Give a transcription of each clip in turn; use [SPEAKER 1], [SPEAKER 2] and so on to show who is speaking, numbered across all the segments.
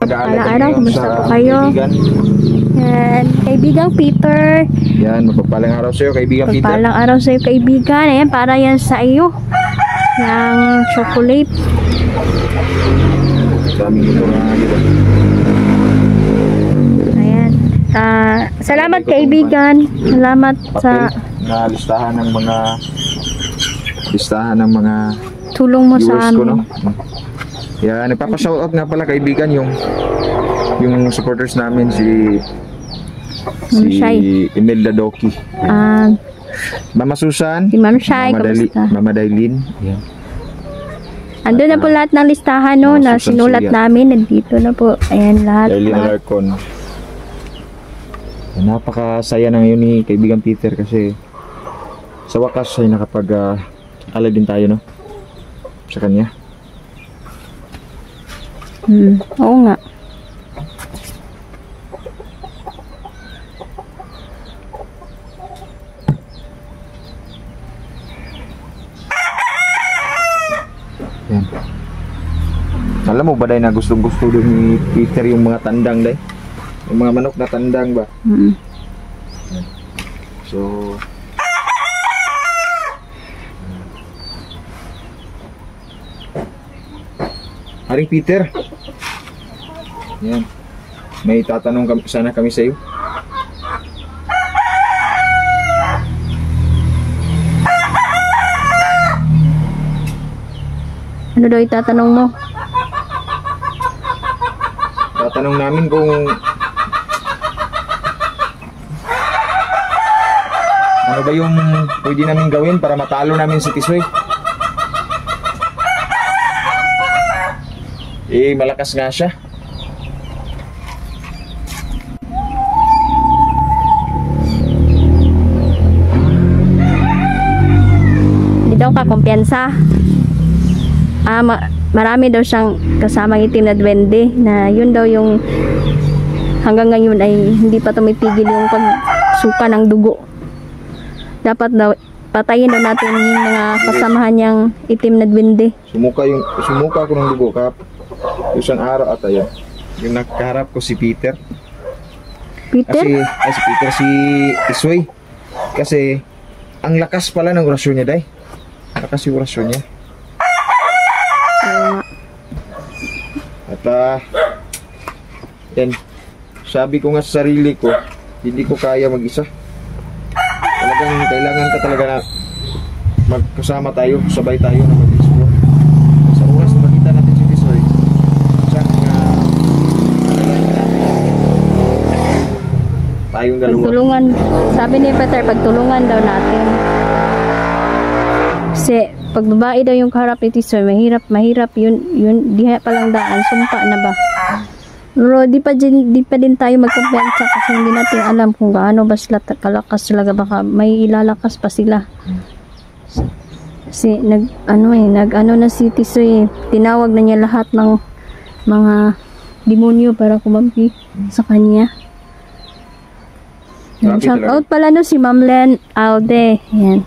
[SPEAKER 1] Araw-araw, kumusta po kayo? Yan, kaibigang Peter.
[SPEAKER 2] Yan, magpapalang araw sa'yo, kaibigang Peter.
[SPEAKER 1] Magpapalang araw sa'yo, kaibigan. Ayan, para yan sa iyo. Yung chocolate.
[SPEAKER 2] Daming ito nga dito.
[SPEAKER 1] Ayan. Salamat kaibigan. Salamat sa
[SPEAKER 2] na listahan ng mga
[SPEAKER 1] tulong mo sa
[SPEAKER 2] viewers ko,
[SPEAKER 1] amin.
[SPEAKER 2] no? Yan, nagpapa-shoutout nga pala kaibigan yung supporters namin si Imelda Doki. Mama Susan,
[SPEAKER 1] si Ma'am Shai,
[SPEAKER 2] Mama Dailin. Yan.
[SPEAKER 1] Ando na po lahat ng listahan no, na sinulat namin. Nandito na po. Ayan lahat.
[SPEAKER 2] Dailin Alarcon. Napakasaya na ngayon ni kaibigan Peter kasi sa wakas ay nakapag-alay din tayo, no? Sa kanya.
[SPEAKER 1] Oo nga.
[SPEAKER 2] Yan. Alam mo ba dahil na gustong-gusto din ni Peter yung mga tandang dahil? Yung mga manok na tandang ba? So Haring Peter. Yan. May tatanong sana kami sa iyo.
[SPEAKER 1] Ano daw itatanong mo?
[SPEAKER 2] Tatanong namin kung ano ba yung pwede namin gawin para matalo namin si Tisoy. Malakas nga siya.
[SPEAKER 1] Hindi daw kakumpiyansa. Marami daw siyang kasamang itim na duwende na yun daw yung hanggang ngayon ay hindi pa tumipigil yung pagsuka ng dugo. Dapat daw patayin daw natin yung mga kasamahan niyang itim na duwende.
[SPEAKER 2] Sumuka ko ng dugo kap. Isang araw at ayun. Yung nakaharap ko si Peter.
[SPEAKER 1] Peter?
[SPEAKER 2] Si Peter, si Isway. Kasi ang lakas pala ng orasyon niya, day. Lakas yung orasyon niya. At yan. Sabi ko nga sa sarili ko, hindi ko kaya mag-isa. Talagang kailangan ka talaga na magkasama tayo, sabay tayo na mag-explore. Sa oras na makita natin si Tisoy, tayong dalawa.
[SPEAKER 1] Pagtulungan, sabi ni Peter, pagtulungan daw natin. Kasi pag babae daw yung kaharap ni Tisoy, mahirap yun diha pa lang daan, sumpa na ba? Pero di pa din tayo magkumpiyansa kasi hindi natin alam kung gaano ba sila kalakas talaga, baka may ilalakas pa sila. Kasi nag-ano na si Tisoy, tinawag na niya lahat ng mga demonyo para kumampi sa kanya. Shout out pala no si Ma'am Len Alde. Yan.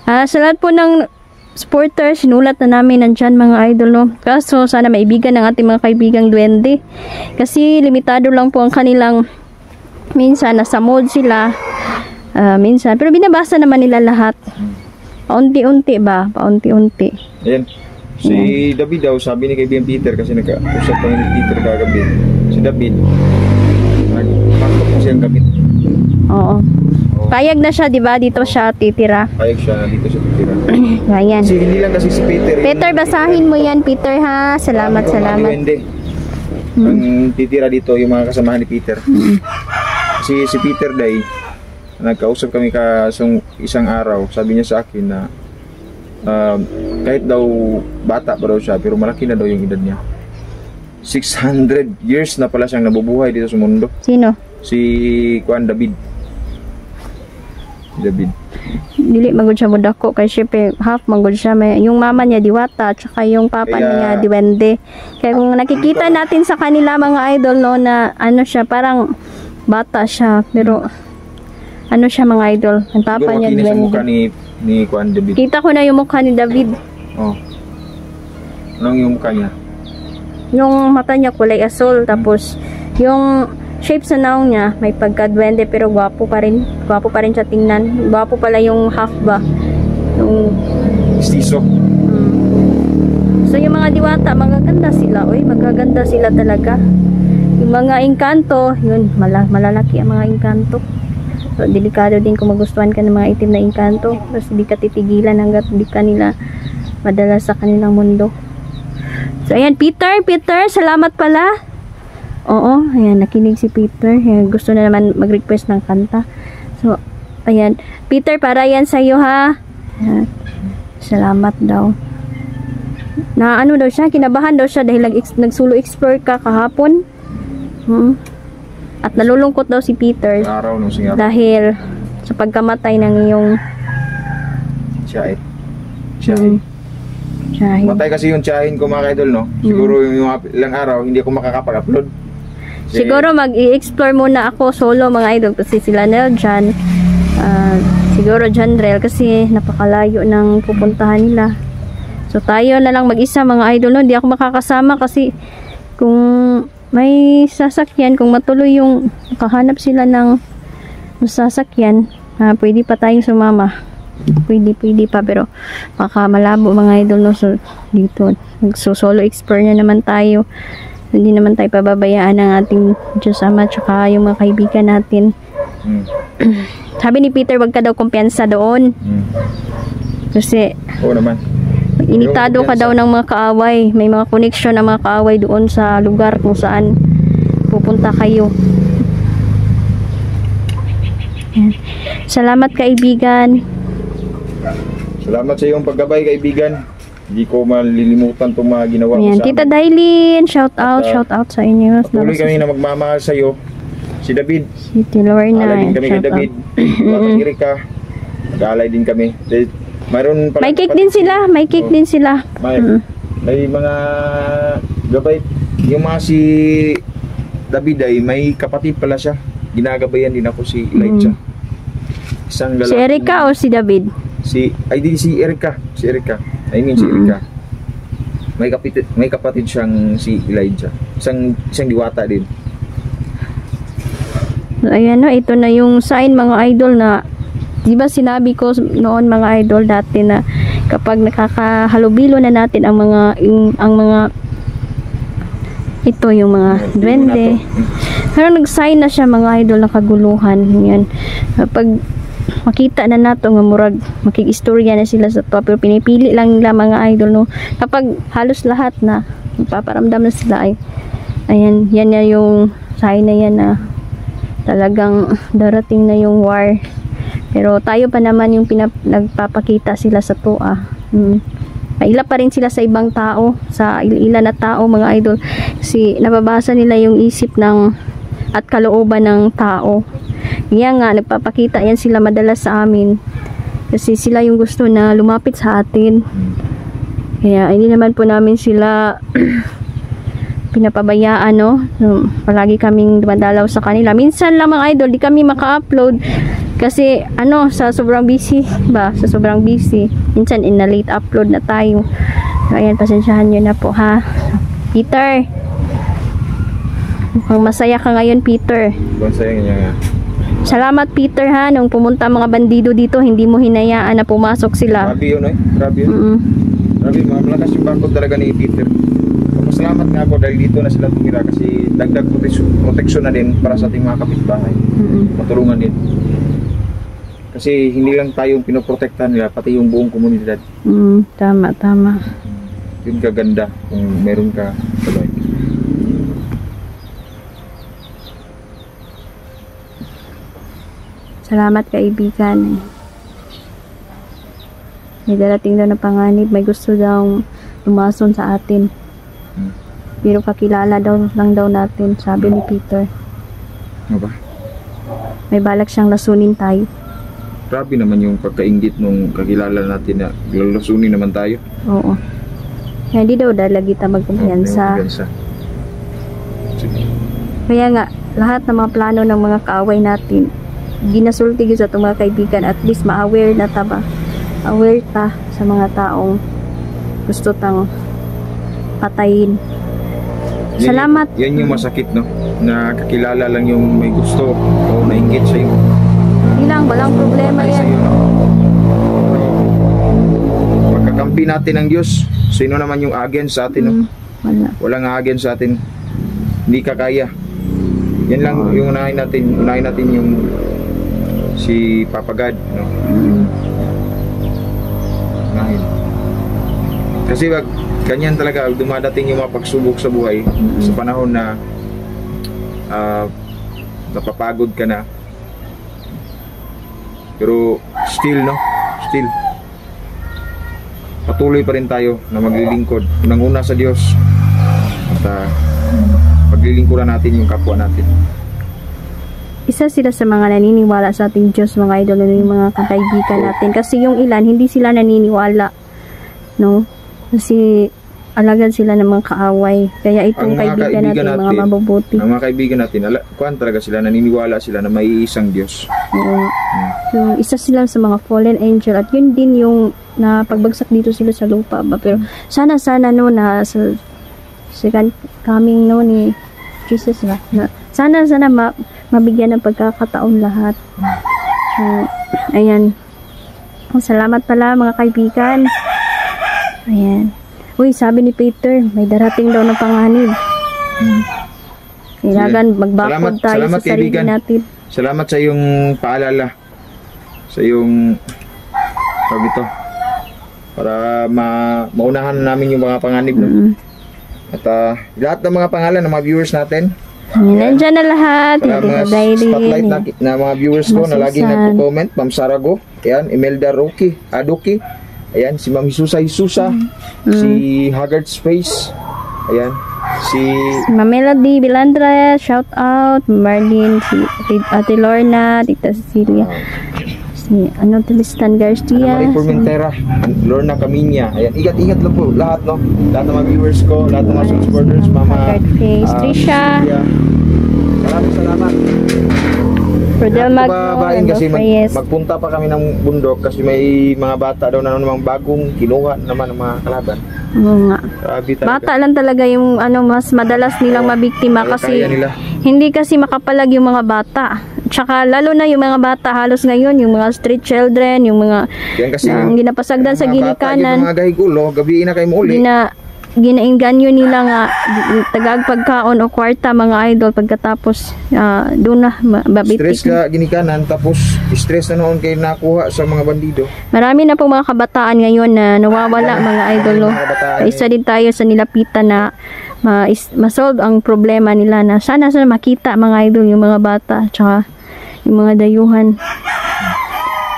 [SPEAKER 1] Sa lahat po ng supporters, sinulat na namin nandyan mga idol, no? Kaso sana maibigan ng ating mga kaibigang duwende. Kasi limitado lang po ang kanilang, minsan nasa mode sila, minsan. Pero binabasa naman nila lahat. Paunti-unti ba? Paunti-unti.
[SPEAKER 2] Ayan. Si David daw, sabi ni kaibigan Peter, kasi nag-usap pa ni Peter kagabi. Si David, nagpasok po siyang gamit.
[SPEAKER 1] Oo. Payag na siya, di ba? Dito siya titira.
[SPEAKER 2] Payag siya, dito siya titira.
[SPEAKER 1] Ayan.
[SPEAKER 2] Kasi hindi lang kasi si Peter.
[SPEAKER 1] Peter, basahin mo yan, Peter, ha? Salamat.
[SPEAKER 2] Ang titira dito, yung mga kasamahan ni Peter. Kasi si Peter day, nagkausap kami isang araw, sabi niya sa akin na kahit daw bata pa daw siya, pero malaki na daw yung edad niya. 600 years na pala siyang nabubuhay dito sa mundo.
[SPEAKER 1] Sino?
[SPEAKER 2] Si David.
[SPEAKER 1] Dili magud siya budako kay syempre half magud siya, yung mama niya diwata tsaka yung papa niya diwende. Kaya kung nakikita natin sa kanila mga idol, no, na ano siya, parang bata siya pero ano siya mga idol, ang papa niya diwende.
[SPEAKER 2] Ni David.
[SPEAKER 1] Kita ko na yung mukha ni David.
[SPEAKER 2] Oh. Anong yung mukha niya?
[SPEAKER 1] yung mata niya kulay asul, tapos yung shape sa naong niya may pagka-duwende, pero gwapo pa rin siya tingnan. Gwapo pala yung half ba, yung
[SPEAKER 2] Stiso.
[SPEAKER 1] so yung mga diwata magaganda sila, magaganda sila talaga. Yung mga engkanto, yun malalaki ang mga engkanto. So delikado din kung magustuhan ka ng mga itim na engkanto, kasi di ka titigilan hanggat di ka nila madala sa kanilang mundo. So ayan, Peter, salamat pala. Oo, ayan, nakinig si Peter. Ayan, gusto na naman mag-request ng kanta. So ayan, Peter, para yan sa'yo ha. Ayan, salamat daw. Na ano daw siya, kinabahan daw siya dahil nag-solo explore ka kahapon. At nalulungkot daw si Peter
[SPEAKER 2] Araw nung singaw.
[SPEAKER 1] dahil sa pagkamatay ng iyong
[SPEAKER 2] Tiyahin.
[SPEAKER 1] Tiyahin.
[SPEAKER 2] Matay kasi yung tiyahin ko mga idol, no? Siguro yung mga ilang araw hindi ako makakapag-upload.
[SPEAKER 1] Siguro mag-i-explore muna ako solo mga idol, kasi sila Nel dyan. Siguro Janrel kasi napakalayo ng pupuntahan nila. So tayo na lang mag-isa mga idol, no? Hindi ako makakasama kasi kung may sasakyan, kung matuloy yung kahanap sila ng sasakyan, pwede pa tayong sumama. Pwede pa, pero baka malabo mga idol, no? So dito solo explore na naman tayo. Hindi naman tayo pababayaan ng ating Diyos Ama tsaka yung mga kaibigan natin. Sabi ni Peter, wag ka daw kumpiyansa doon. Kasi
[SPEAKER 2] oo naman,
[SPEAKER 1] imitado ka daw ng mga kaaway. May mga connection ng mga kaaway doon sa lugar kung saan pupunta kayo. Yan. Salamat kaibigan.
[SPEAKER 2] salamat sa iyong paggabay kaibigan. Hindi ko malilimutan itong mga ginawa mo
[SPEAKER 1] Ayan,
[SPEAKER 2] sa
[SPEAKER 1] Tita
[SPEAKER 2] amin.
[SPEAKER 1] Dailin, shout out sa inyo.
[SPEAKER 2] Patuloy kami na magmamahal sa iyo. Si David,
[SPEAKER 1] Si Lorna,
[SPEAKER 2] alay din kami kay
[SPEAKER 1] shout out.
[SPEAKER 2] David. Batang Erika, mag-aalay din kami. Mayroon pala
[SPEAKER 1] May cake din sila,
[SPEAKER 2] May mga gabay. Yung mga si David ay may kapatid pala siya. Ginagabayan din ako si Elijah. Isang lalaki.
[SPEAKER 1] Si Erika o si David?
[SPEAKER 2] Si Erika. Si Erika. May kapatid siyang si Elijah. Isang diwata din.
[SPEAKER 1] So, ayan, no, ito na yung sign mga idol na, di ba sinabi ko noon mga idol dati na kapag nakakahalubilo na natin ang mga ito yung mga duwende. Pero nag-sign na siya mga idol ng kaguluhan. Yan. Kapag makita na nato nga murag makikistorya na sila sa to, pero pinipili lang nila mga idol, no. Kapag halos lahat na paparamdam na sila ay ayan, yan na yung sign na yan na talagang darating na yung war. Pero tayo pa naman yung nagpapakita sila sa toa. Maila pa rin sila sa ibang tao, sa ilan na tao mga idol, kasi nababasa nila yung isip ng at kalooban ng tao. Kaya nga nagpapakita yan sila madalas sa amin kasi sila yung gusto na lumapit sa atin. Kaya hindi naman po namin sila pinapabayaan, no? Palagi kaming dumadalaw sa kanila. Minsan lang mga idol, di kami maka-upload kasi sa sobrang busy ba? Sa sobrang busy. Minsan in na late upload na tayo. So, ayan, pasensyahan nyo na po ha. Peter, mukhang masaya ka ngayon, Peter.
[SPEAKER 2] Masaya niya nga.
[SPEAKER 1] Salamat Peter ha, nung pumunta mga bandido dito, hindi mo hinayaan na pumasok sila.
[SPEAKER 2] Grabe yun, grabe yun. Grabe, mga malakas yung bangko talaga ni Peter. Salamat nga ako dahil dito na sila tumira kasi dagdag proteksyon na din para sa ating mga kapitbahay. Matulungan din. Kasi hindi lang tayong pinoprotektahan nila, pati yung buong komunidad.
[SPEAKER 1] Tama.
[SPEAKER 2] Yun kaganda kung meron ka sabay.
[SPEAKER 1] Salamat kaibigan. May darating daw na panganib, may gusto daw lumason sa atin. Pero kakilala lang daw natin, sabi ni Peter.
[SPEAKER 2] Ano ba?
[SPEAKER 1] May balak siyang lasunin tayo.
[SPEAKER 2] Grabe naman yung pagkaingit nung kakilala natin na lalasunin naman tayo.
[SPEAKER 1] Oo. Kaya hindi daw lagi tayo magkumpiyansa. Kaya nga, lahat ng mga plano ng mga kaaway natin, ginasulti sa itong mga kaibigan, at least ma-aware na taba. Aware ta sa mga taong gusto tang patayin. Salamat.
[SPEAKER 2] Yan yung masakit, no? Na kakilala lang yung may gusto o nainggit sa'yo.
[SPEAKER 1] Walang problema
[SPEAKER 2] Ay,
[SPEAKER 1] yan.
[SPEAKER 2] sa'yo, no? Pero, pagkakampi natin ng Diyos, sino naman yung against sa atin, no?
[SPEAKER 1] Wala.
[SPEAKER 2] Walang against sa atin. Hindi ka kaya. Yan lang yung unahin natin yung si Papa God, no? Unahin. Kasi wag ganyan talaga dumadating yung mga pagsubok sa buhay sa panahon na napapagod ka na. Pero still, no? Still patuloy pa rin tayo na maglilingkod unang-una sa Diyos at paglilingkuran natin yung kapwa natin.
[SPEAKER 1] Isa sila sa mga naniniwala sa ating Diyos, mga idol, yung mga kaibigan natin. Kasi yung ilan, hindi sila naniniwala, no? Kasi alagad sila ng mga kaaway. Kaya itong kaibigan natin, mga mabubuti.
[SPEAKER 2] Ang mga kaibigan natin, kuhan talaga sila, naniniwala sila na may isang Diyos.
[SPEAKER 1] So, isa sila sa mga fallen angel. At yun din yung pagbagsak dito sila sa lupa. Pero sana no, na sa second coming no ni Jesus na sana mabigyan ng pagkakataon lahat. So, ayan. Salamat pala mga kaibigan. Ayan. Uy, sabi ni Peter, may darating daw na panganib. Kailangan magbakod tayo sa sarili natin.
[SPEAKER 2] Salamat sa iyong paalala. Sa iyong ito. Para maunahan namin yung mga panganib. No? At lahat ng mga pangalan ng mga viewers natin.
[SPEAKER 1] Nandiyan na lahat.
[SPEAKER 2] Para mga spotlight na mga viewers ko na laging nagko-comment. Ma'am Sarago. Ayan, Imelda Aduki. Ayan, si Ma'am Hisusa, si Haggard Space, ayan, si
[SPEAKER 1] Ma'am Melody Bilandra, shout out, Marlene, si Ate Lorna, Tita Cecilia, si Tristan Garcia,
[SPEAKER 2] Marie Formentera, Lorna Caminia, ayan, ingat lang po, lahat, no? Lahat ng mga viewers ko, lahat ng mga subscribers, Mama
[SPEAKER 1] Haggard Face, Trisha,
[SPEAKER 2] salamat.
[SPEAKER 1] Rodel
[SPEAKER 2] Babain kasi magpunta pa kami ng bundok kasi may mga bata daw na namang bagong kinuha naman ng mga kalaban.
[SPEAKER 1] Oo nga. Bata lang talaga yung mas madalas nilang mabiktima kasi hindi kasi makapalag yung mga bata. Tsaka lalo na yung mga bata halos ngayon, yung mga street children, yung mga ginapasagdan sa ginikanan.
[SPEAKER 2] Mga gahigulo, gabi na kayo muli.
[SPEAKER 1] Ginainganyo nila nga tagag pagkaon o kwarta mga idol pagkatapos doon na
[SPEAKER 2] stress ka ginikanan tapos stress na noon kayo nakuha sa mga bandido.
[SPEAKER 1] Marami na pong mga kabataan ngayon na nawawala mga idol. Isa din tayo sa nilapitan na ma-solve ang problema nila na sana makita mga idol yung mga bata tsaka yung mga dayuhan.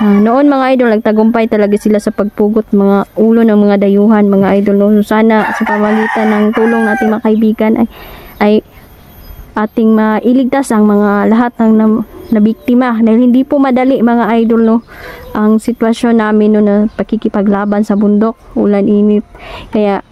[SPEAKER 1] Noon mga idol, nagtagumpay talaga sila sa pagpugot mga ulo ng mga dayuhan, mga idol. So, sana sa pamagitan ng tulong nating mga kaibigan ay ating mailigtas ang mga lahat ng nabiktima. Dahil hindi po madali mga idol, no, ang sitwasyon namin no, na pakikipaglaban sa bundok, ulan, init. Kaya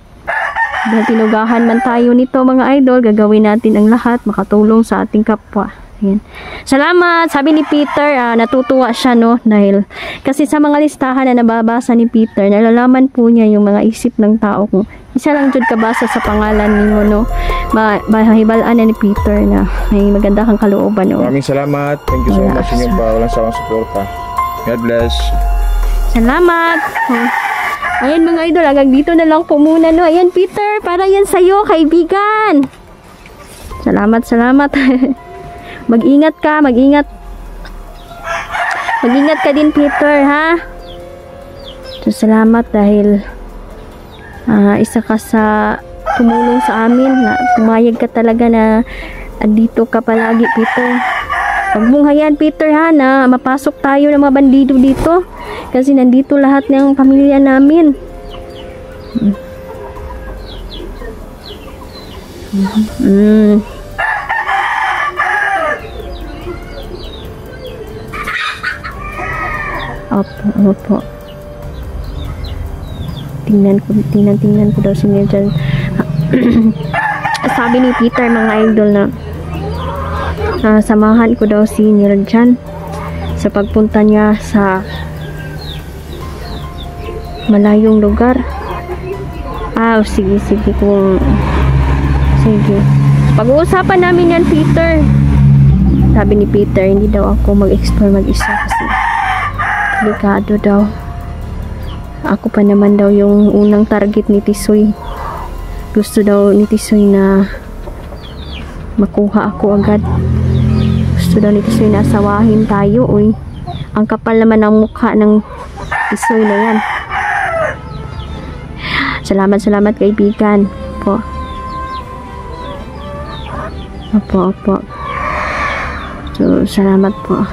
[SPEAKER 1] dahil tinugahan man tayo nito mga idol, gagawin natin ang lahat makatulong sa ating kapwa. Ayan. Salamat, sabi ni Peter, natutuwa siya no dahil kasi sa mga listahan na nababasa ni Peter, nalalaman po niya yung mga isip ng tao kung isa lang jud kabasa sa pangalan niyo no. Mahibalaan na ni Peter na may maganda kang kalooban no.
[SPEAKER 2] Maraming salamat. Thank you so much sa inyong walang sawang suporta. God bless.
[SPEAKER 1] Salamat. Ayan mga idol, hanggang dito na lang po muna no. Ayan Peter, para yan sa'yo kaibigan. Salamat. Mag-ingat ka, mag-ingat. Mag-ingat ka din, Peter, ha? So, salamat dahil isa ka sa tumulong sa amin. Pumayag ka talaga na andito ka palagi, Peter. Huwag mong hayaan, Peter, ha, na mapasok tayo ng mga bandido dito. Kasi nandito lahat ng pamilya namin. Opo. Tingnan ko daw siya dyan. Sabi ni Peter mga idol na samahan ko daw si Neil dyan sa pagpunta niya sa malayong lugar. Sige Sige. Pag-uusapan namin yan, Peter. Sabi ni Peter, hindi daw ako mag-explore mag-isa kasi delikado daw. Ako pa naman daw yung unang target ni Tisoy. Gusto daw ni Tisoy na makuha ako agad. Gusto daw ni Tisoy na asawahin tayo, uy. Ang kapal naman ng mukha ng Tisoy na yan. Salamat kaibigan. Opo. So, salamat po.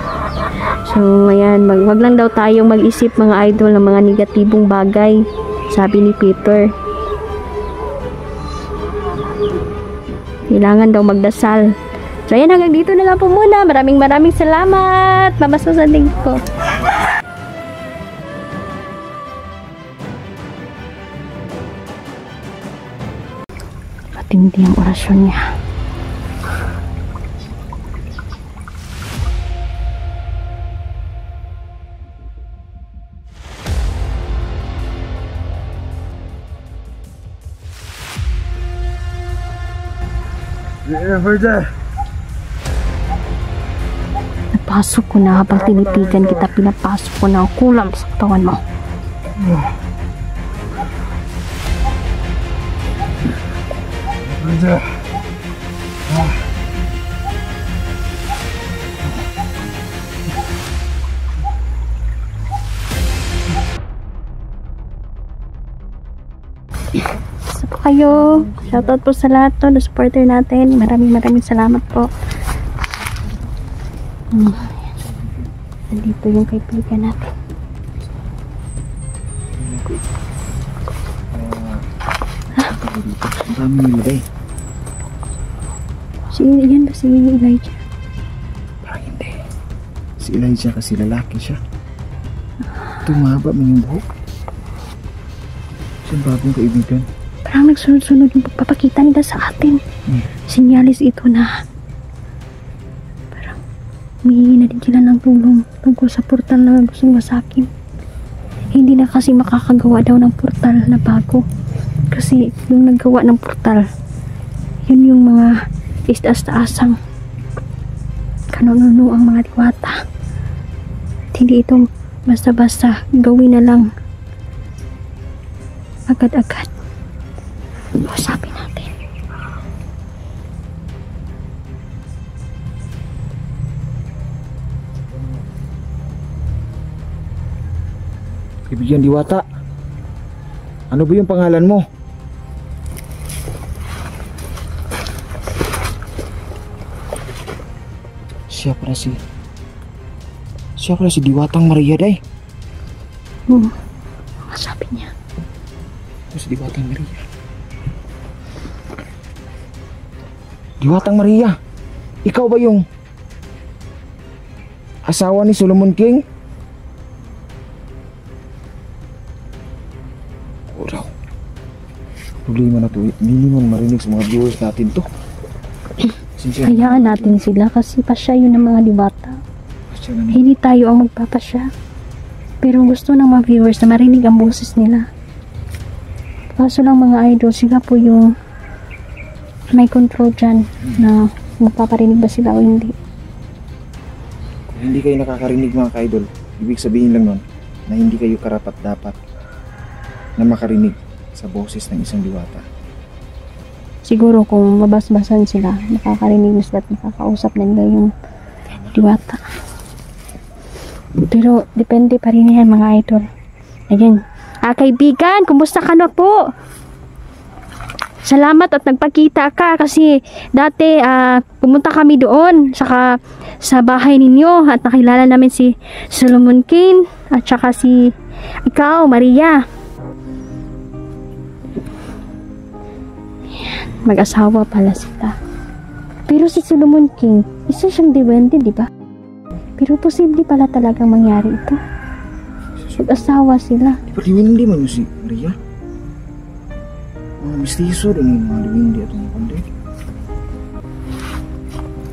[SPEAKER 1] So, ayan, wag lang daw tayong mag-isip mga idol ng mga negatibong bagay, sabi ni Peter. Kailangan daw magdasal. So, ayan, hanggang dito na lang po muna. Maraming salamat. Babasa sa link ko. Matindi ang orasyon niya. Napasok ko na habang tinitigan kita, pinapasok ko na ang kulam sa katawan mo. Gusto po kayo. Shoutout po sa lahat to, na supporter natin. Maraming salamat po. Nandito yung kaibigan natin.
[SPEAKER 2] Marami nilagay.
[SPEAKER 1] Yan ba si Elijah?
[SPEAKER 2] Parang hindi. Si Elijah kasi lalaki siya. Tumaba mo yung buhok. Siyang bagong kaibigan.
[SPEAKER 1] Parang nagsunod-sunod yung pagpapakita nila sa atin. Sinyalis ito na parang humihingi na din sila ng tulong tungkol sa portal na gustong masakin. Hindi na kasi makakagawa daw ng portal na bago. Kasi yung naggawa ng portal, yun yung mga istaas-taasang kanununo ang mga diwata. At hindi ito basta-basta gawin na lang agad-agad. Usapin natin.
[SPEAKER 2] Kaibigan diwata, ano ba yung pangalan mo? Siya pala si Diwatang Maria day.
[SPEAKER 1] Sabi niya.
[SPEAKER 2] Si Diwatang Maria. Diwatang Maria, ikaw ba yung asawa ni Solomon King? O raw. Problema na to. Hindi naman marinig sa mga viewers natin to.
[SPEAKER 1] Hayaan natin sila kasi pasya yun ng mga diwata. Hindi tayo ang magpapasya. Pero gusto ng mga viewers na marinig ang boses nila. Kaso lang mga idol, sila po yung may control dyan na magpaparinig ba sila o hindi.
[SPEAKER 2] Kung hindi kayo nakakarinig mga ka-idol, ibig sabihin lang nun na hindi kayo karapat-dapat na makarinig sa boses ng isang diwata.
[SPEAKER 1] Siguro kung mabasbasan sila, nakakarinig na sila at nakakausap na nila yung diwata. Pero depende pa rin yan mga idol. Ayan. Kaibigan, kumusta ka na po? Salamat at nagpakita ka kasi dati pumunta kami doon sa bahay ninyo at nakilala namin si Solomon King at saka si ikaw, Maria. Mag-asawa pala sila. Pero si Solomon King, isa siyang diwende, di ba? Pero posible pala talagang mangyari ito. Mag-asawa sila.
[SPEAKER 2] Di ba diwende man yung si Maria? Mga mistiso rin yung mga diwende at mga kundi.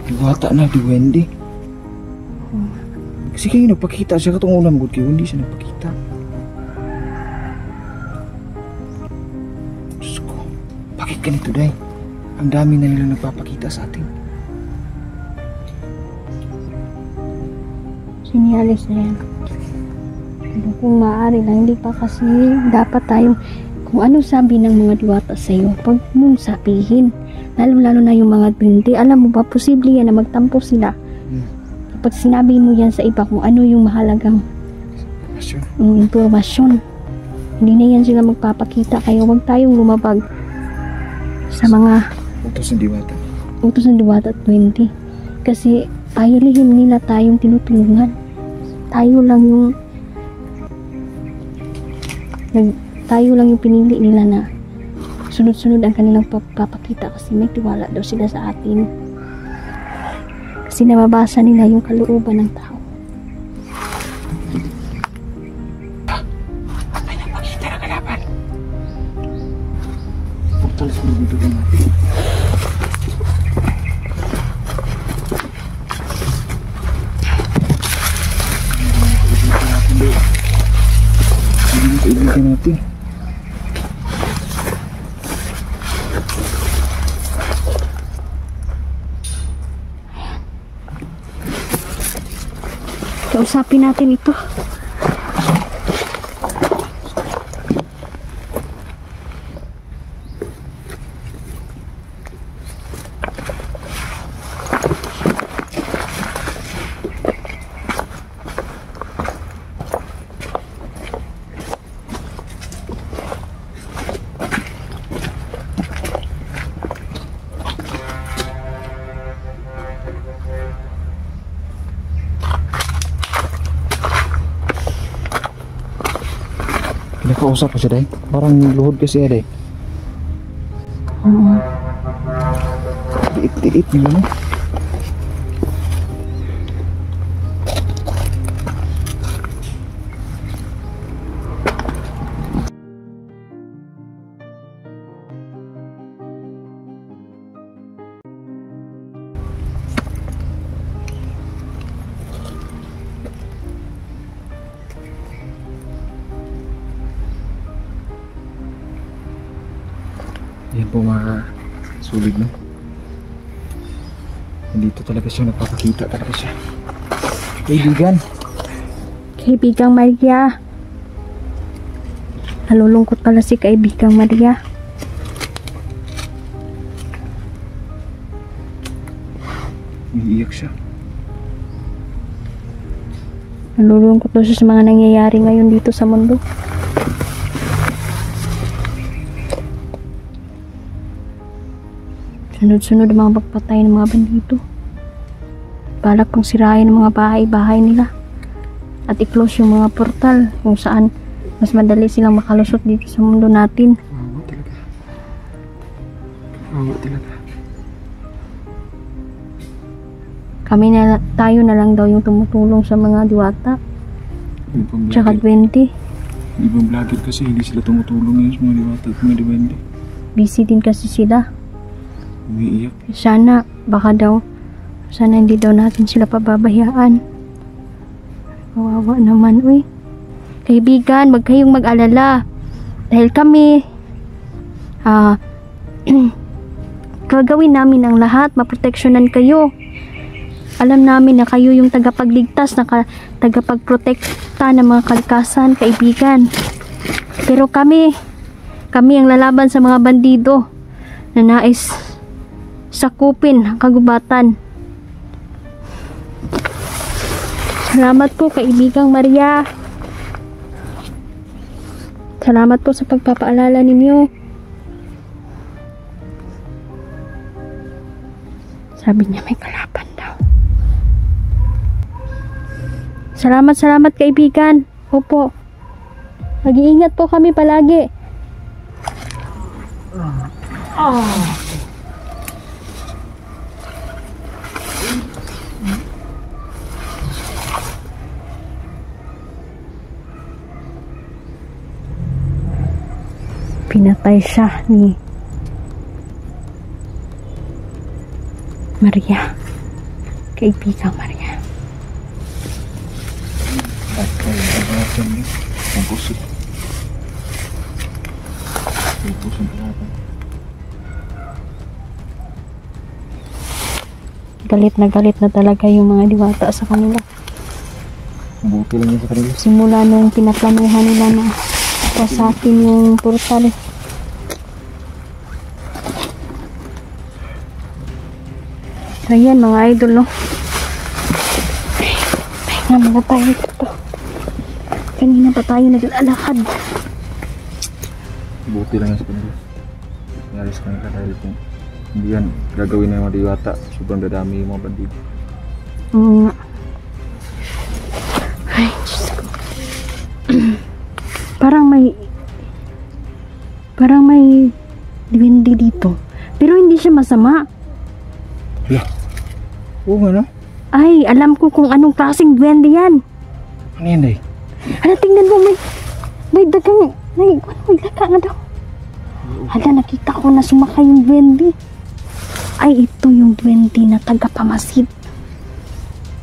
[SPEAKER 2] Diwata na diwende. Kasi kayo nagpakita siya katong unang good kayo, hindi siya nagpakita. Diyos ko, bakit ganito day? Ang dami na nilang nagpapakita sa atin.
[SPEAKER 1] Sinyalis na yan. Pero kung maaari lang, hindi pa kasi dapat tayong, kung ano sabi ng mga diwata sa iyo, pag mong sabihin, lalo na yung mga duwende, alam mo ba, posible yan na magtampo sila. Kapag sinabi mo yan sa iba kung ano yung mahalagang impormasyon, hindi na yan sila magpapakita, kaya huwag tayong lumabag sa mga utos ng diwata at duwende. Kasi ayaw lihim nila tayong tinutulungan. Tayo lang yung pinili nila na sunod-sunod ang kanilang papakita kasi may tiwala daw sila sa atin. Kasi nababasa nila yung kalooban ng tao.
[SPEAKER 2] May nagpakita na kalaban. Portal sa dito din natin. Kaibigan natin.
[SPEAKER 1] Kausapin natin ito.
[SPEAKER 2] Nakausap ko siya, Day. Parang luhod kasi, Day. Liit-liit nila, no? Yan po mga sulit, no? Nandito talaga siya, nagpapakita talaga siya. Kaibigan.
[SPEAKER 1] Kaibigang Maria. Nalulungkot pala si Kaibigang Maria.
[SPEAKER 2] Umiiyak siya.
[SPEAKER 1] Nalulungkot daw siya sa mga nangyayari ngayon dito sa mundo. Sunod-sunod ang mga pagpatay ng mga bandito. Balak pang sirain ang mga bahay-bahay nila. At i-close yung mga portal kung saan mas madali silang makalusot dito sa mundo natin.
[SPEAKER 2] Awa talaga. Awa talaga.
[SPEAKER 1] Tayo na lang daw yung tumutulong sa mga diwata. Tsaka duwende.
[SPEAKER 2] Ibang vlogger kasi hindi sila tumutulong ngayon sa mga diwata at mga duwende.
[SPEAKER 1] Busy din kasi sila.
[SPEAKER 2] Umiiyak.
[SPEAKER 1] Sana hindi daw natin sila pababayaan. Kawawa naman, uy. Kaibigan, wag kayong mag-alala. Dahil kami, gagawin namin ang lahat, maproteksyonan kayo. Alam namin na kayo yung tagapagligtas, tagapagprotekta ng mga kalikasan, kaibigan. Pero kami ang lalaban sa mga bandido na nais sakupin ang kagubatan. Salamat po, Kaibigang Maria. Salamat po sa pagpapaalala ninyo. Sabi niya may kalaban daw. Salamat, kaibigan. Opo. Mag-iingat po kami palagi. Pinatay siya ni Maria. Kaibigang Maria.
[SPEAKER 2] Ang puso. Ang puso ng kalaban.
[SPEAKER 1] galit na talaga yung mga diwata sa kanila.
[SPEAKER 2] Buti lang yun sa kanila.
[SPEAKER 1] Simula nung pinaplanuhan nila na wasakin yung portal. So yan mga idol, no? Pahinga muna tayo dito. Kanina pa tayo naglalakad.
[SPEAKER 2] Buti lang yun sa kanila. Nangyari sa kanila dahil kung hindi yan gagawin ng mga diwata, sobrang dadami yung mga bandido.
[SPEAKER 1] Oo nga. Ay, Diyos ko. Parang may duwende dito. Pero hindi siya masama.
[SPEAKER 2] Wala. Oo nga, no?
[SPEAKER 1] Ay, alam ko kung anong klaseng duwende yan.
[SPEAKER 2] Ano yan, Day?
[SPEAKER 1] Hala, tingnan mo, may dagang, may daga nga daw. Hala, nakita ko na sumakay yung duwende. Ay, ito yung duwende na tagapamasid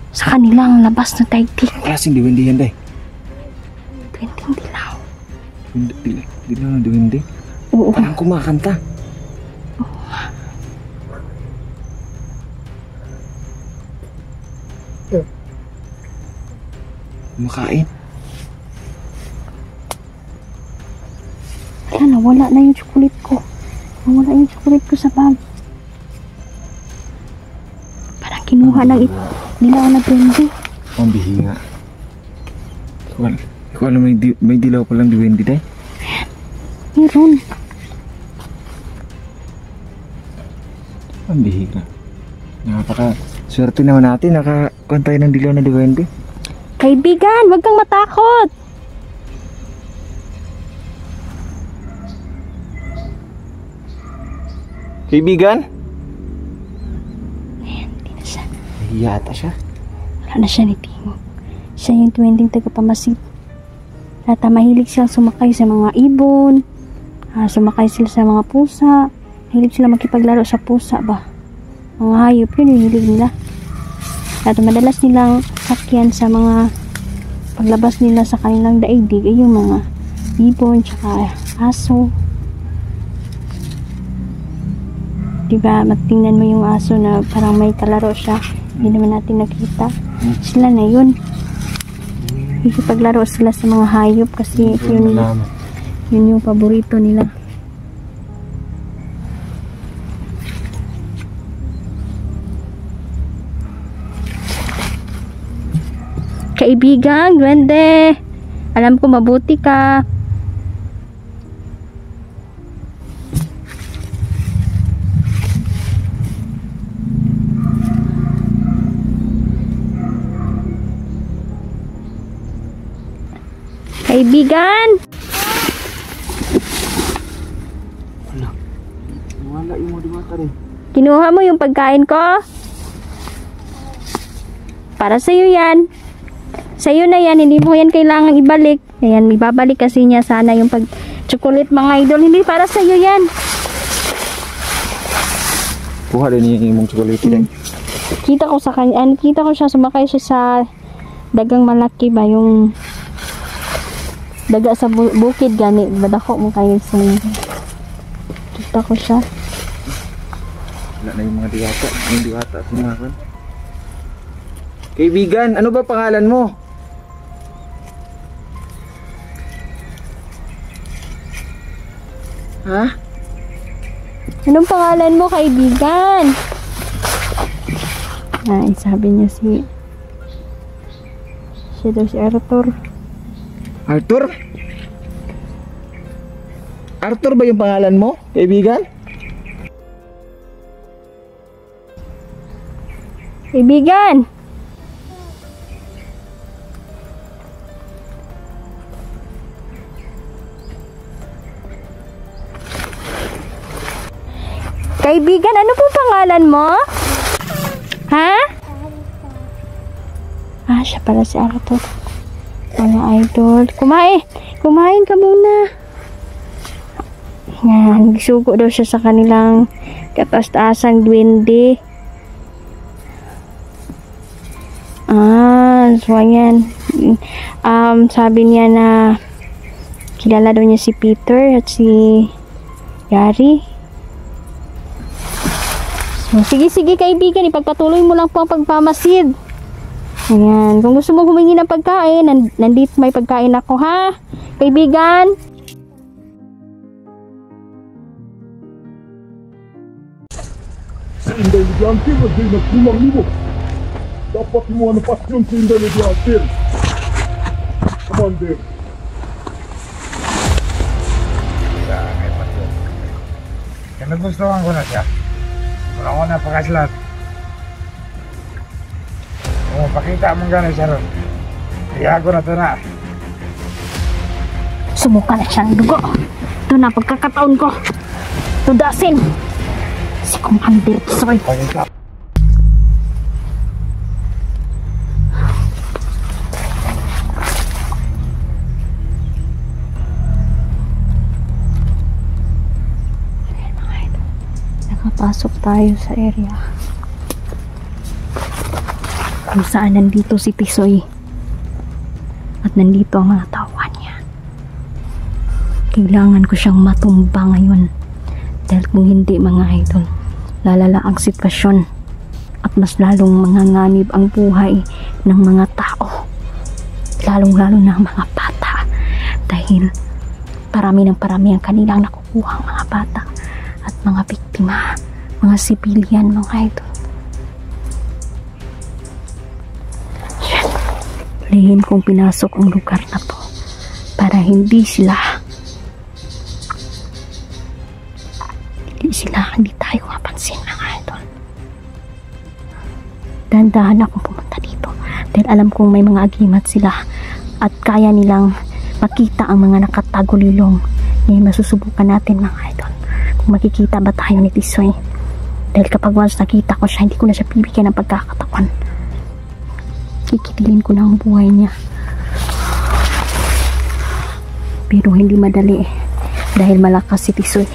[SPEAKER 1] sa kanilang labas na daigdig.
[SPEAKER 2] Ang klaseng duwende yan, Day?
[SPEAKER 1] Duwendeng dilaw.
[SPEAKER 2] Dilaw na duwende?
[SPEAKER 1] Oo.
[SPEAKER 2] Parang kumakanta. Kumakain.
[SPEAKER 1] Hala, nawala na yung chocolate ko. Nawala yung chocolate ko sa bag. Parang kinuha ng dilaw na duwende.
[SPEAKER 2] Ang bihinga. Ikaw alam may dilaw palang duwende, Day?
[SPEAKER 1] Meron.
[SPEAKER 2] Ang bihinga. Swerte naman natin, nakakantay ng dilaw na duwende.
[SPEAKER 1] Kaibigan, wag kang matakot.
[SPEAKER 2] Kaibigan?
[SPEAKER 1] Ayan, hindi na siya.
[SPEAKER 2] Nahiya ata siya.
[SPEAKER 1] Wala na siya ni Tingo. Siya yung duwendeng tagapamasid. At mahilig silang sumakay sa mga ibon. Sumakay sila sa mga pusa. Mahilig sila makipaglaro sa pusa ba. Mga hayop, yun yung hilig nila. At madalas nilang sakyan sa mga paglabas nila sa kanilang daigdig ay yung mga ibon, tsaka aso. Diba, matingnan mo yung aso na parang may kalaro siya. Hindi naman natin nakita. Sila na yun. Ikipaglaro sila sa mga hayop kasi yun yung paborito nila. Kaibigan, duwende. Alam ko mabuti ka. Kaibigan!
[SPEAKER 2] Wala yung mga diwata rin.
[SPEAKER 1] Kinuha mo yung pagkain ko? Para sa'yo yan. Sa'yo na yan, hindi mo yan kailangang ibalik. Ayan, ibabalik kasi niya sana yung pag-chocolate mga idol. Hindi para sa'yo yan.
[SPEAKER 2] Kuha din yung mong chocolate din.
[SPEAKER 1] Kita ko sa kanya, kita ko siya, sumakay siya sa dagang malaki ba, yung daga sa bukid gani. Badako mo kayo sa kita ko siya.
[SPEAKER 2] Wala na yung mga diwata. Yung diwata, sumakan. Kaibigan, ano ba pangalan mo? Ha?
[SPEAKER 1] Anong pangalan mo, kaibigan? Ay, sabi niya siya daw si Arthur.
[SPEAKER 2] Arthur? Arthur ba yung pangalan mo, kaibigan?
[SPEAKER 1] Kaibigan! Kaibigan, ano po pangalan mo? Ha? Siya pala si Arthur. Mga idol. Kumain ka muna. Yan, nagsugo daw siya sa kanilang kataas-taasang duwende. So ayan. Sabi niya na kilala daw niya si Peter at si Gary. Sige kaibigan, ipagpatuloy mo lang po ang pagmamasid. Ayan, kung gusto mo humingi ng pagkain, nandito may pagkain ako ha, kaibigan.
[SPEAKER 3] Sa Inday Mediantil, hindi nagkulang nimo. Dapat mo ang pasyon sa Inday Mediantil. Commander.
[SPEAKER 4] May pasyon. Kaya nagustuhan ko na siya. Wala ko na pakaslat. Kung pakita mong gano'n siya ron, kaya ko na ito na.
[SPEAKER 1] Sumuka na siya ng dugo. Ito na pagkakataon ko. Tudasin. Si Commander Tisoy.
[SPEAKER 4] Pakita.
[SPEAKER 1] Nakapasok tayo sa area kung saan nandito si Tisoy at nandito ang mga tauhan niya. Kailangan ko siyang matumba ngayon dahil kung hindi mga idol, lalala ang sitwasyon at mas lalong manganganib ang buhay ng mga tao, lalong-lalo na ang mga bata, dahil parami ng parami ang kanilang nakukuha ang mga bata at mga biktima, mga sibilyan, mga idol. Lihin kong pinasok ang lugar na to para hindi tayo mapansin, mga idol. Dahan-dahan akong pumunta dito dahil alam kong may mga agimat sila at kaya nilang makita ang mga nakatagulilong. Ngayon masusubukan natin, mga idol, kung makikita ba tayo ni Tisoy, dahil kapag once nakita ko siya, hindi ko na siya bibigyan ng pagkakataon. Kikitilin ko na ang buhay niya, pero hindi madali dahil malakas si Tisoy.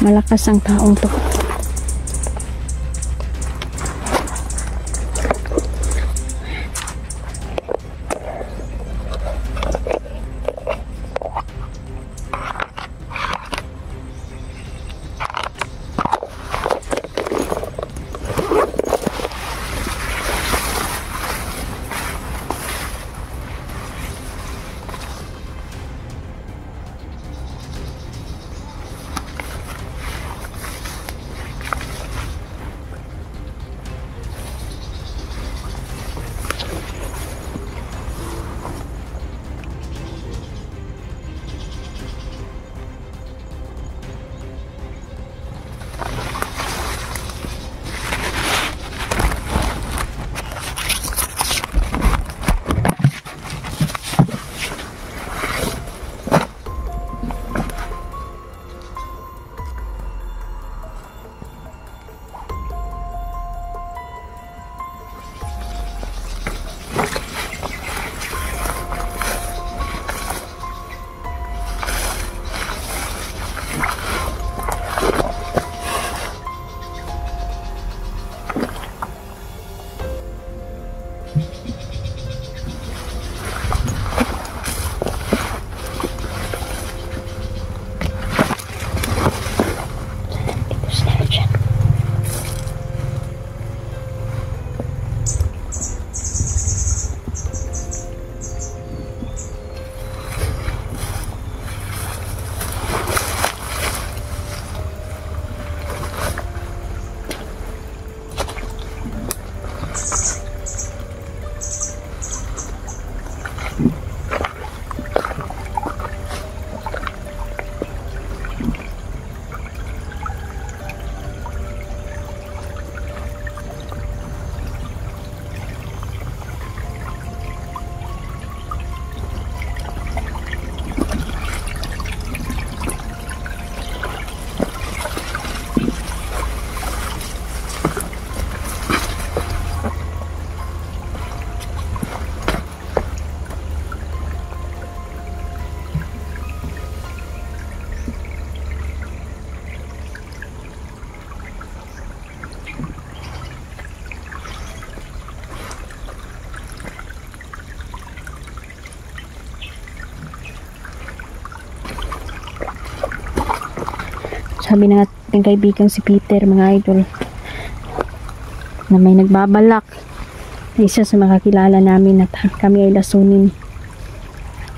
[SPEAKER 1] Malakas ang taong to. Sabi ng ating kaibigang si Peter, mga idol, na may nagbabalak na isa sa mga kilala namin na kami ay lasunin.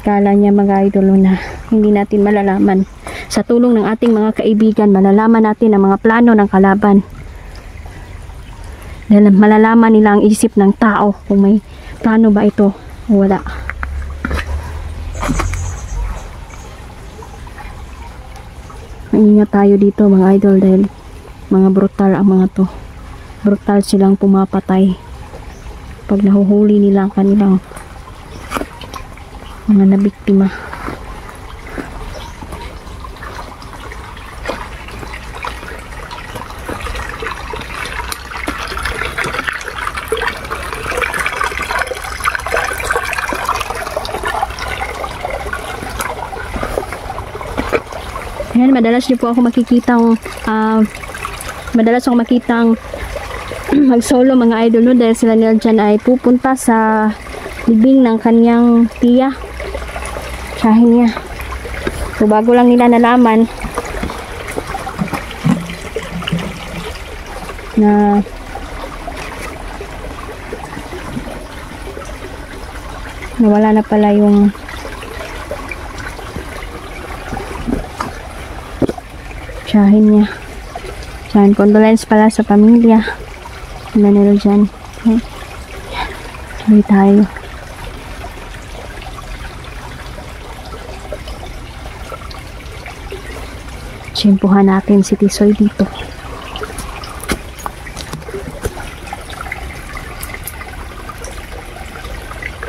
[SPEAKER 1] Kala niya, mga idol, na hindi natin malalaman. Sa tulong ng ating mga kaibigan, malalaman natin ang mga plano ng kalaban. Dahil malalaman nila ang isip ng tao kung may plano ba ito o wala. Maingat tayo dito, mga idol, dahil mga brutal ang mga to. Brutal silang pumapatay pag nahuhuli nila ang kanilang mga nabiktima. Ayan, madalas niyo po ako makikitang mag-solo, mga idol, no? Dahil sila nila dyan ay pupunta sa libing ng kanyang tiya, tsahin niya. So bago lang nila nalaman na nawala na pala yung tsahin niya. Yan, condolence pala sa pamilya na nila dyan. Okay. Tuloy tayo. Tsimpuhan natin si Tisoy dito.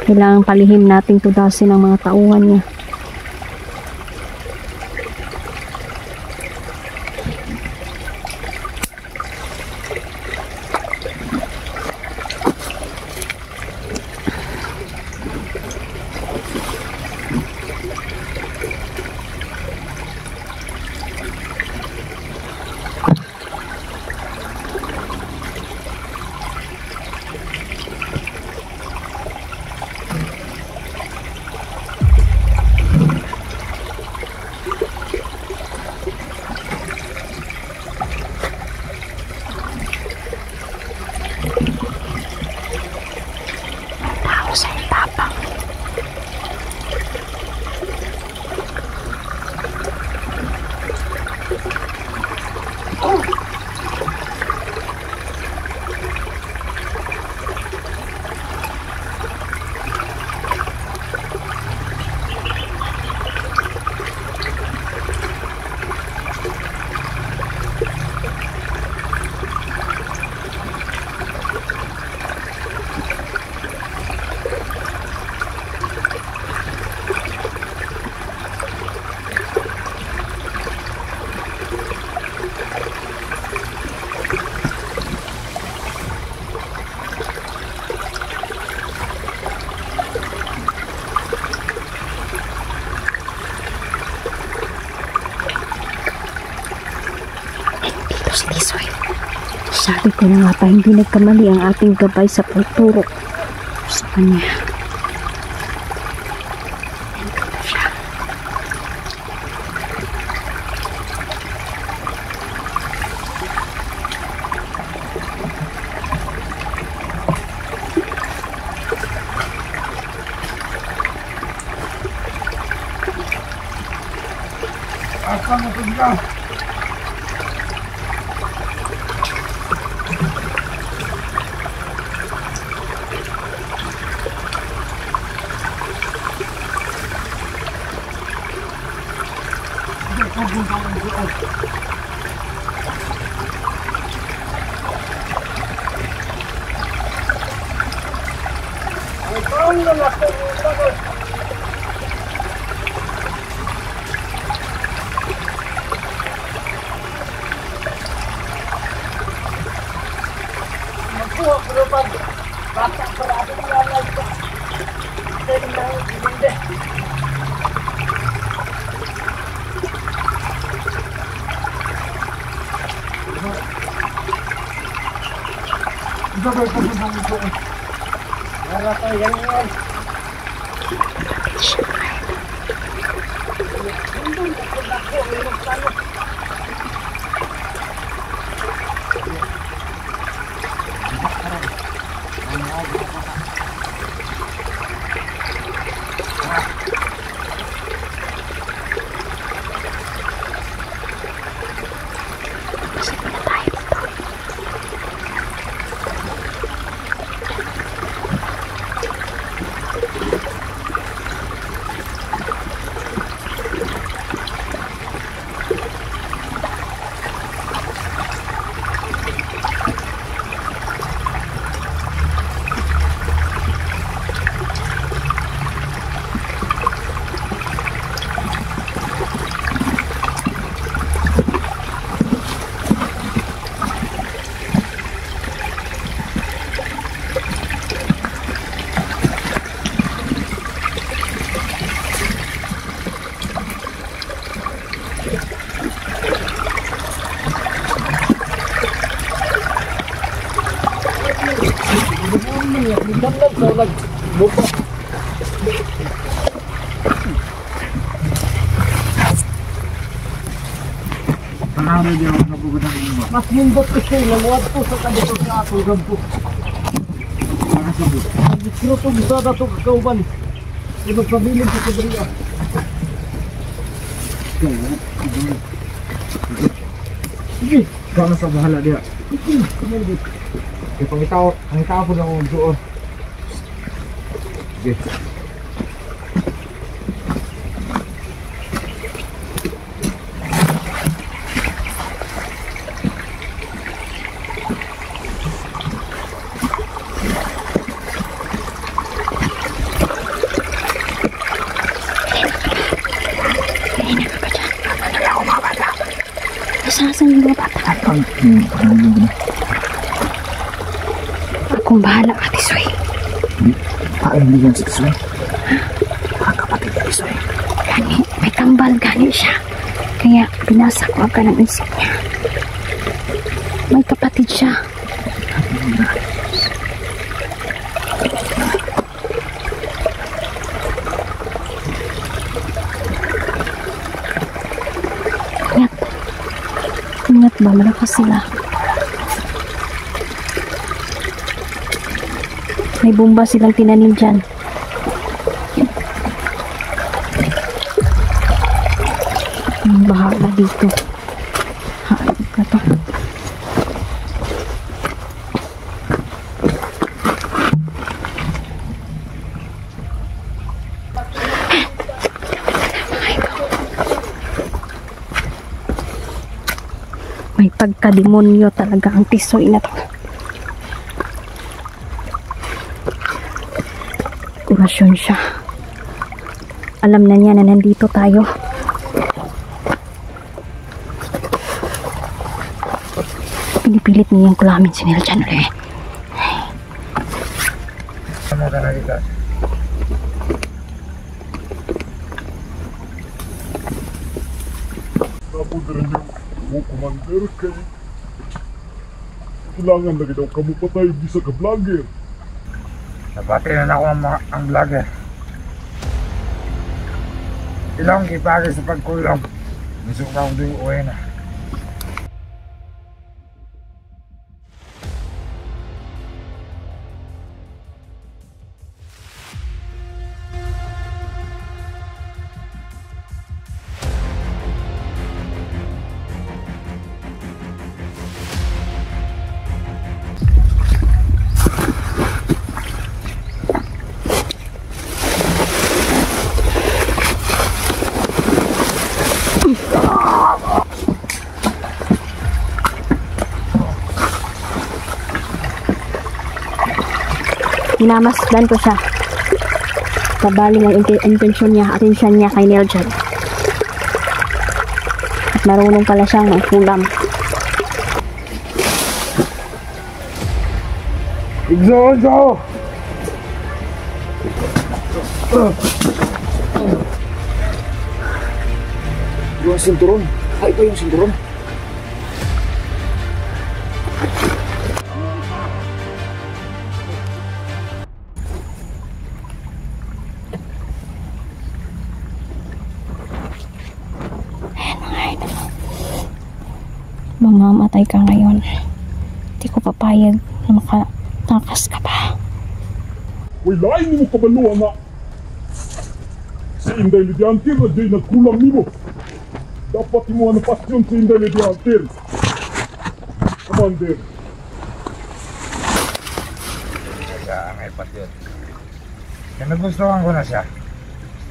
[SPEAKER 1] Kailangan palihim natin tudasin ang mga tauhan niya. Sabi ko na nga pa, hindi nagkamali ang ating gabay sa pagturo sa kanya.
[SPEAKER 4] Apa mo ito?
[SPEAKER 3] nagbuka.
[SPEAKER 4] Panahon din ako nabugod ng iba.
[SPEAKER 5] Mas nindot ko siya, lamuad po sa kadito sa ako, gampo.
[SPEAKER 4] Nakasabot.
[SPEAKER 5] Pero ito, bisa na ito kakauban. Yung magpabiling sa kabriya. Sige.
[SPEAKER 4] Ikaw na sa bahala dia. Ang tao po lang ang doon. Sige.
[SPEAKER 1] Nasaan yung mga bata? Akong bahala ka, Tisoy.
[SPEAKER 2] Hindi yan si Tisoy. Kapatid ni Tisoy.
[SPEAKER 1] Gani, may kambal gani siya. Kaya binasa ko agad ng isip niya. May kapatid siya. Ingat ba? Malakas sila. May bomba silang tinanim dyan. Bahala dito. Haag ka to. May pagkademonyo talaga ang Tisoy na to. Orasyon siya. Alam na niya na nandito tayo. Pinipilit niyang kulamin si Niljan ulit.
[SPEAKER 4] Ano ka na kita?
[SPEAKER 3] Tapos rin yung commander kay kailangan lagi daw kamu patay bisa ka vlogger.
[SPEAKER 4] Napati na ako ang vlogger. Ilang kipagay sa pagkulong. Gusto ko akong doon uwi na.
[SPEAKER 1] Minamasdan ko siya. Kabali ng intensyon niya, atensyon niya kay Niljan. At marunong pala siyang magkulam.
[SPEAKER 4] Igzo!
[SPEAKER 2] Yung sinturon. Ay, ito yung sinturon.
[SPEAKER 1] Mamamatay ka ngayon. Hindi ko papayag na makatakas ka pa.
[SPEAKER 3] Wala ini mo kabaluan na si Inday Lidiantir na di nagkulang nimo. Dapat mo ang pasyon si Inday Lidiantir. Commander.
[SPEAKER 4] Kaya ang ipat yun. Kaya nagustuhan ko na siya.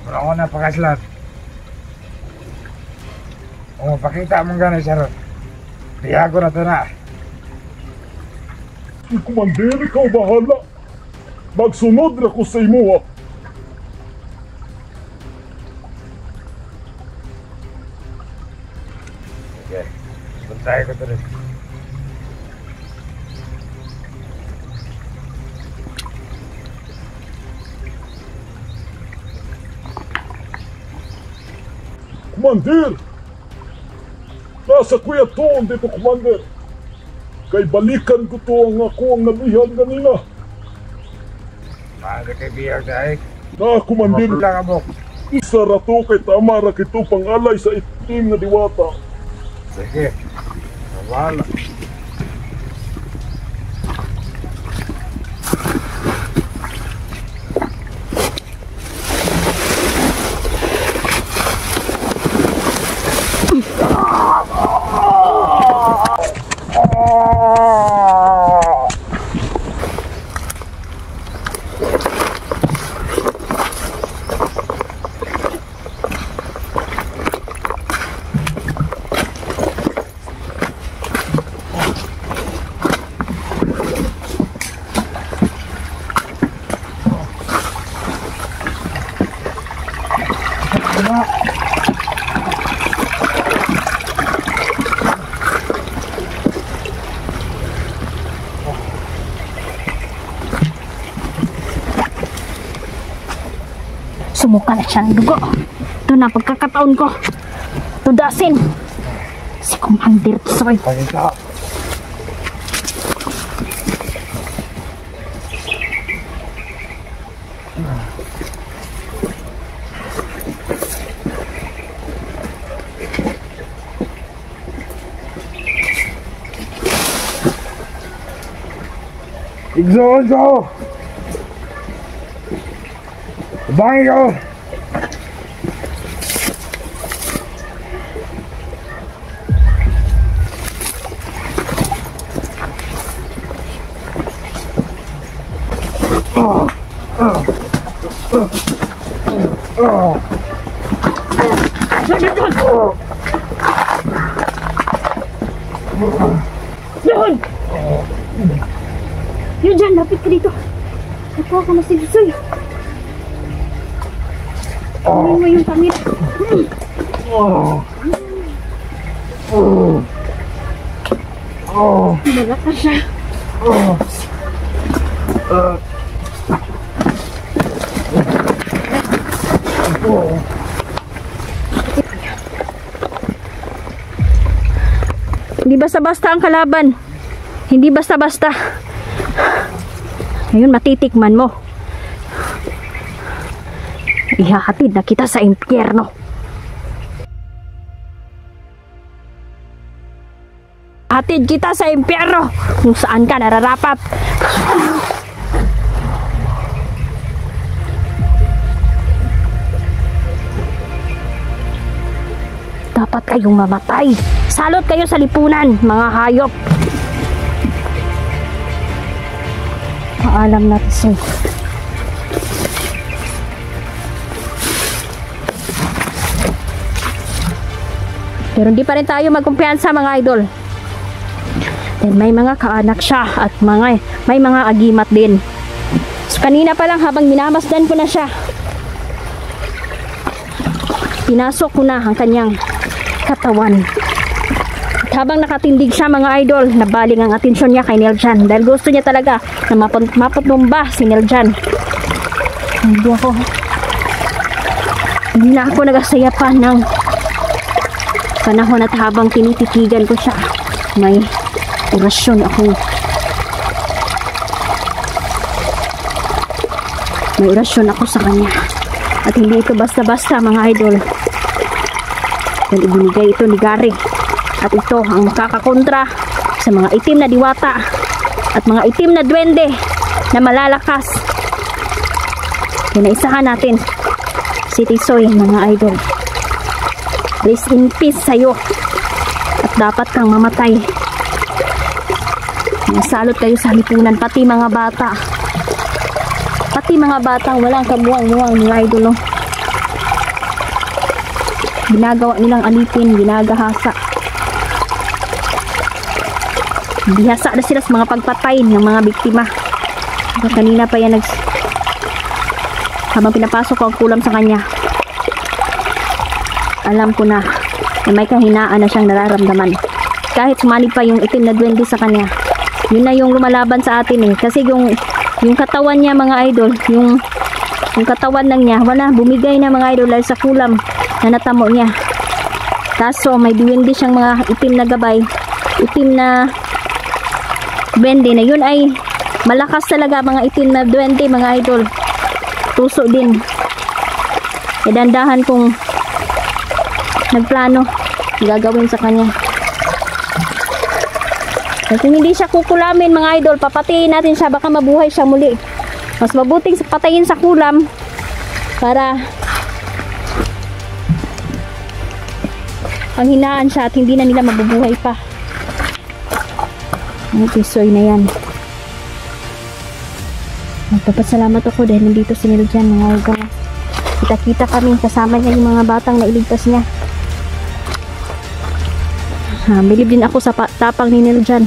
[SPEAKER 4] Wala ko na pakaslat. Kung mapakita mong gano'n siya ron. Tiyago na ito na.
[SPEAKER 3] Si Commander, ikaw bahala. Magsunod na ko sa imo ha.
[SPEAKER 4] Sige. Puntahe ko ito rin.
[SPEAKER 3] Commander! Nasa kuya to dito, Commander. Kay balikan ko to ang ako ang nabihan kanina.
[SPEAKER 4] Paano kay biyag dahil?
[SPEAKER 3] Na, kumandir.
[SPEAKER 4] Wala ka mo.
[SPEAKER 3] Isa rato kay tama ra kito pangalay sa itim na diwata.
[SPEAKER 4] Sige. Wala.
[SPEAKER 1] Sumuka na siya ng dugo. Ito na pagkakataon ko. Tudasin. Si Commander Tisoy.
[SPEAKER 4] Pagkita. Igzo! Bangin ko!
[SPEAKER 1] Yun! Yun dyan, lapit ka dito. Nakuha ka na si Tisoy. Kunin mo yung kamit. Malakas siya. Hindi basta-basta ang kalaban. Hindi basta-basta. Ngayon matitikman mo. Ihahatid na kita sa impyerno. Hatid kita sa impyerno kung saan ka nararapat. Dapat kayong mamatay. Salot kayo sa lipunan, mga hayop. Paalam na Tisoy. Pero hindi pa rin tayo magkumpiyansa, mga idol. Then may mga kaanak siya at may mga agimat din. So kanina pa lang habang minamasdan ko na siya, pinasok ko na ang kanyang katawan. At habang nakatindig siya, mga idol, nabaling ang atensyon niya kay Neljan dahil gusto niya talaga na maputumba si Neljan. Hindi na ako nagasaya pa ng panahon at habang tinititigan ko siya, may orasyon ako. May orasyon ako sa kanya. At hindi ito basta-basta, mga idol. Dahil ibinigay ito ni Gary. At ito ang makakakontra sa mga itim na diwata at mga itim na duwende na malalakas. Kinaisahan natin si Tisoy, mga idol. Rest in peace sa'yo. At dapat kang mamatay. Nasalot kayo sa lipunan, pati mga bata. Pati mga batang walang kabuwang-buwang, mga idol. Ginagawa nilang alipin, ginagahasa. Bihasa na sila sa mga pagpatay ng mga biktima. Kanina pa yan habang pinapasok ko ang kulam sa kanya, alam ko na may kahinaan na siyang nararamdaman. Kahit sumali pa yung itim na duwende sa kanya, yun na yung lumalaban sa atin kasi yung katawan niya, mga idol, yung katawan lang niya, wala, bumigay na, mga idol, dahil sa kulam na natamo niya. Kaso may duwende siyang mga itim na gabay, itim na duwende na yun ay Malakas talaga mga itim na duwende mga idol. Tuso din. Idandahan kong nagplano gagawin sa kanya. Kasi hindi siya kukulamin mga idol, papatayin natin siya, baka mabuhay siya muli. Mas mabuting patayin sa kulam para panghinaan siya at hindi na nila mabubuhay pa. Ang pisoy na yan. Magpapasalamat ako dahil nandito si Niljan mga idol. Kita-kita kami, kasama niya yung mga batang na iligtas niya. Bilib din ako sa tapang ni Niljan.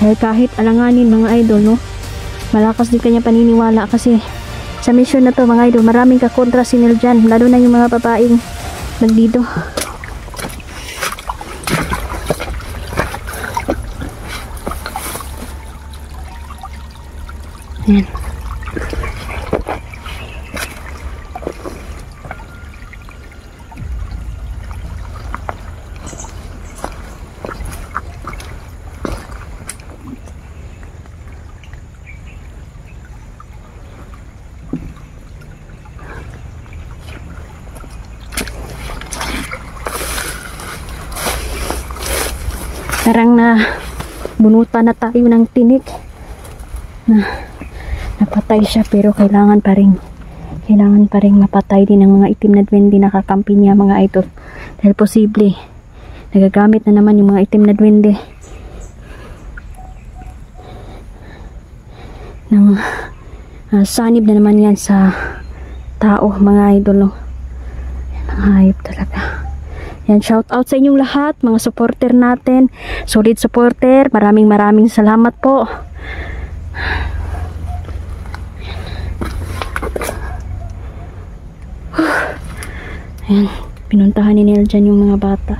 [SPEAKER 1] Dahil kahit alanganin mga idol, no, malakas din kanya paniniwala kasi sa mission na to mga idol, maraming kakontra si Niljan, lalo na yung mga babaeng nagdito. Ayan. Parang na bunutan na tayo ng tinik na napatay siya, pero kailangan pa rin mapatay din ng mga itim na duwende na kakampi niya mga idol, dahil posible nagagamit na naman yung mga itim na duwende ng sanib na naman yan sa tao mga idol, no? Mga hayop talaga. Yan, shout out sa inyong lahat, mga supporter natin, solid supporter, maraming salamat po. Ayan, pinuntahan ni Niljan yung mga bata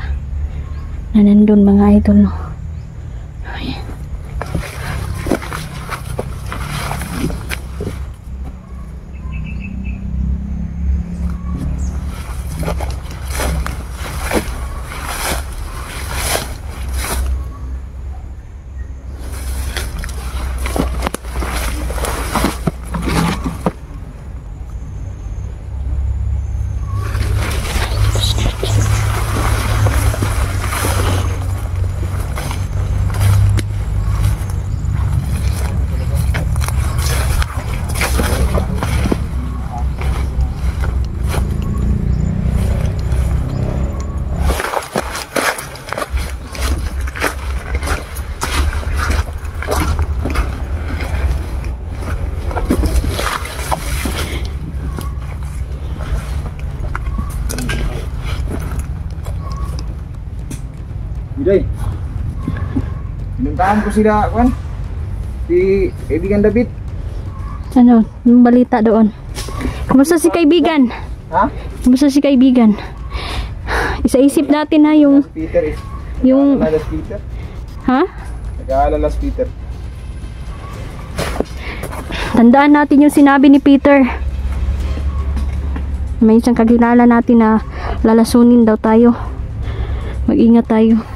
[SPEAKER 1] na nandun mga idol, no? Ayan.
[SPEAKER 2] Day, pinuntahan ko sila, Juan, si kaibigan David.
[SPEAKER 1] Ano, yung balita doon? Kumusta si kaibigan?
[SPEAKER 2] Ha?
[SPEAKER 1] Kumusta si kaibigan? Isa-isip natin ha yung...
[SPEAKER 2] Peter is...
[SPEAKER 1] Yung...
[SPEAKER 2] Nag-aalala si Peter.
[SPEAKER 1] Ha?
[SPEAKER 2] Nag-aalala si Peter.
[SPEAKER 1] Tandaan natin yung sinabi ni Peter. May isang kakilala natin na lalasunin daw tayo. Mag-ingat tayo.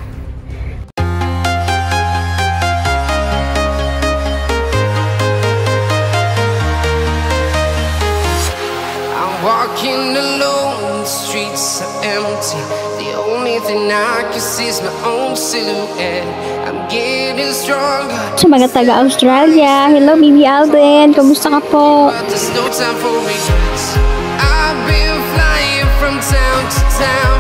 [SPEAKER 6] Walking alone, the streets are empty. The only thing I can see is my own silhouette. I'm getting stronger.
[SPEAKER 1] Sa mga taga-Australia, hello Bibi Alden, kamusta ka po?
[SPEAKER 6] But there's no time for regrets. I've been flying from town to town.